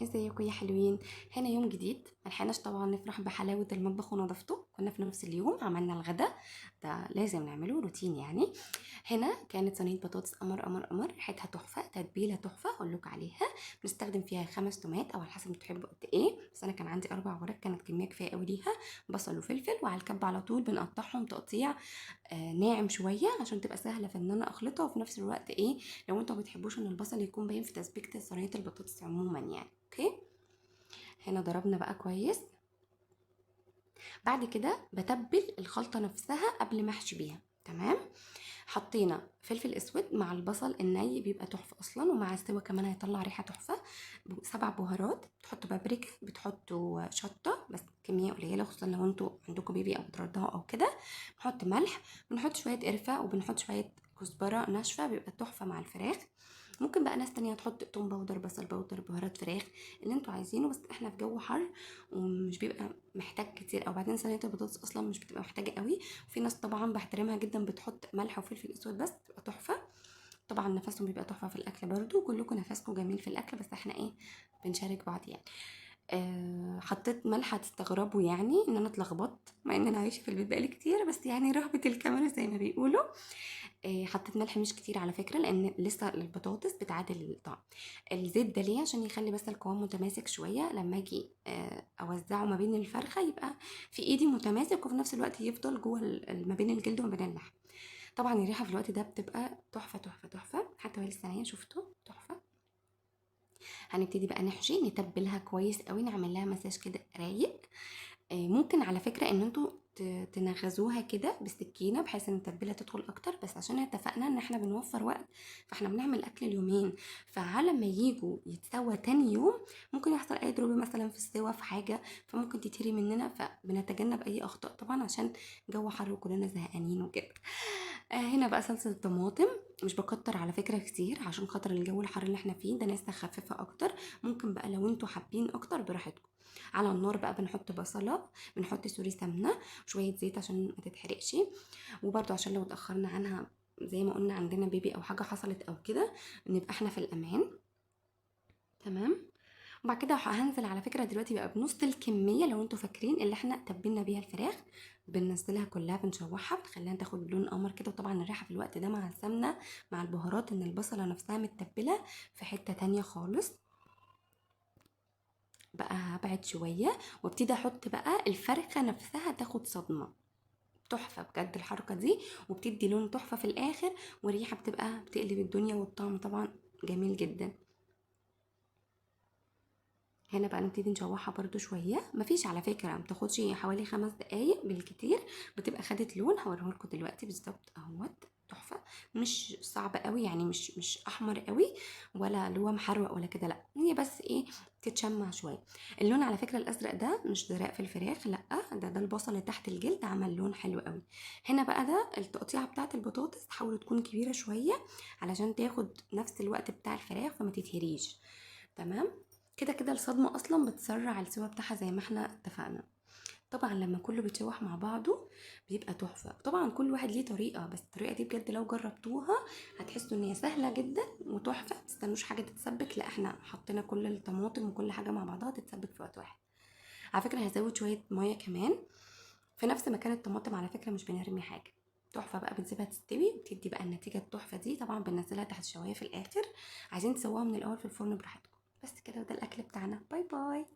ازيكم يا حلوين؟ هنا يوم جديد، ملحقناش طبعا نفرح بحلاوة المطبخ ونظافته. كنا في نفس اليوم عملنا الغدا، ده لازم نعمله روتين يعني. هنا كانت صينية بطاطس قمر قمر قمر، ريحتها تحفة، تتبيلة تحفة هقول لكم عليها. بنستخدم فيها 5 تومات او على حسب بتحبوا قد ايه، بس انا كان عندي 4 ورق، كانت كمية كفاية قوي ليها. بصل وفلفل، وعلى الكب على طول بنقطعهم تقطيع ناعم شويه عشان تبقى سهله في ان انا اخلطها، وفي نفس الوقت ايه، لو انتوا ما بتحبوش ان البصل يكون باين في تسبيكه صينيه البطاطس عموما يعني. اوكي، هنا ضربنا بقى كويس. بعد كده بتبل الخلطه نفسها قبل ما احشي بيها. تمام، حطينا فلفل اسود مع البصل الني، بيبقى تحفه اصلا، ومع السوا كمان هيطلع ريحه تحفه. 7 بهارات، بتحطوا بابريكا، بتحطوا شطه بس كميه قليله، خصوصا لو انتوا عندكم بيبي او بترضعوا او كده. بنحط ملح، بنحط شويه قرفه، وبنحط شويه كزبره ناشفه، بيبقى تحفه مع الفراخ. ممكن بقى ناس تانية تحط توم باودر، بصل باودر، بهارات فراخ، اللي انتوا عايزينه، بس احنا في جو حر ومش بيبقى محتاج كتير، او بعدين صينيه البطاطس اصلا مش بتبقى محتاجه قوي. في ناس طبعا بحترمها جدا بتحط ملح وفلفل اسود بس، بتبقى تحفه. طبعا نفسهم بيبقى تحفه في الاكل برضو، كلكم نفسكم جميل في الاكل، بس احنا ايه، بنشارك بعض يعني. حطيت ملح، هتستغربوا يعني ان انا اتلخبطت مع ان انا عايشه في البيت بقالي كتير، بس يعني رهبه الكاميرا زي ما بيقولوا. حطيت ملح مش كتير على فكره، لان لسه البطاطس بتعادل الطعم. الزيت ده ليه؟ عشان يخلي بس القوام متماسك شويه، لما اجي اوزعه ما بين الفرخه يبقى في ايدي متماسك، وفي نفس الوقت يفضل جوه ما بين الجلد وما بين اللحم. طبعا الريحه في الوقت ده بتبقى تحفه تحفه تحفه، حتى وهي لسه نيه شفتوا تحفه. هنبتدي بقى نحشي، نتبلها كويس قوي، نعمل لها مساج كده رايق. ممكن على فكرة ان انتوا تنغزوها كده بالسكينة بحيث ان التتبيلة تدخل اكتر، بس عشان اتفقنا ان احنا بنوفر وقت، فاحنا بنعمل اكل اليومين، فعلى ما يجوا يتسوى تاني يوم ممكن يحصل اي دروب مثلا في السوا في حاجة، فممكن تتهري مننا، فبنتجنب اي اخطاء طبعا عشان جو حر وكلنا زهقانين وكده. هنا بقى صلصة الطماطم، مش بكتر على فكرة كتير عشان خاطر الجو الحر اللي احنا فيه ده، ناس خفيفة اكتر. ممكن بقى لو انتوا حابين اكتر براحتكم. على النار بقى بنحط بصلة، بنحط سوري سمنة، شوية زيت عشان ما تتحرقش، وبرده عشان لو اتأخرنا عنها زي ما قلنا عندنا بيبي او حاجة حصلت او كده، نبقى احنا في الامان. تمام، وبعد كده هنزل على فكرة دلوقتي بقى بنص الكمية، لو انتوا فاكرين اللي احنا تبلنا بيها الفراخ، بننزلها كلها، بنشوحها، بنخليها تاخد لون قمر كده. وطبعا الريحة في الوقت ده مع السمنة مع البهارات، ان البصلة نفسها متبلة في حتة تانية خالص. بقى هبعد شوية وابتدي احط بقى الفرخة نفسها تاخد صدمة. تحفة بجد الحركة دي، وبتدي لون تحفة في الاخر، وريحة بتبقى بتقلب الدنيا، والطعم طبعا جميل جدا. هنا بقى نبتدي نشوحها برضو شوية، مفيش على فكرة متاخدش حوالي 5 دقايق بالكتير، بتبقى خدت لون. هوريهولكوا دلوقتي بالظبط اهوت. تحفة، مش صعب قوي يعني، مش احمر قوي، ولا اللي هو محروق ولا كده، لا هي بس ايه، تتشمع شويه. اللون على فكره الازرق ده مش زرق في الفراخ، لا، ده البصل اللي تحت الجلد عمل لون حلو قوي. هنا بقى ده التقطيعه بتاعه البطاطس، حاولوا تكون كبيره شويه علشان تاخد نفس الوقت بتاع الفراخ فما تتهريش. تمام، كده كده الصدمة أصلا بتسرع السوا بتاعها زي ما احنا اتفقنا. طبعا لما كله بيتشوح مع بعضه بيبقى تحفة. طبعا كل واحد ليه طريقة، بس الطريقة دي بجد لو جربتوها هتحسوا ان هي سهلة جدا وتحفة، متستنوش حاجة تتسبك، لا احنا حطينا كل الطماطم وكل حاجة مع بعضها تتسبك في وقت واحد. على فكرة هزود شوية مية كمان في نفس مكان الطماطم، على فكرة مش بنرمي حاجة. تحفة بقى، بنسيبها تستوي وتدي بقى النتيجة التحفة دي. طبعا بننزلها تحت الشواية في الآخر، عايزين تسووها من الأول في الفرن براحتكم. بس كده، وده الأكل بتاعنا. باي باي.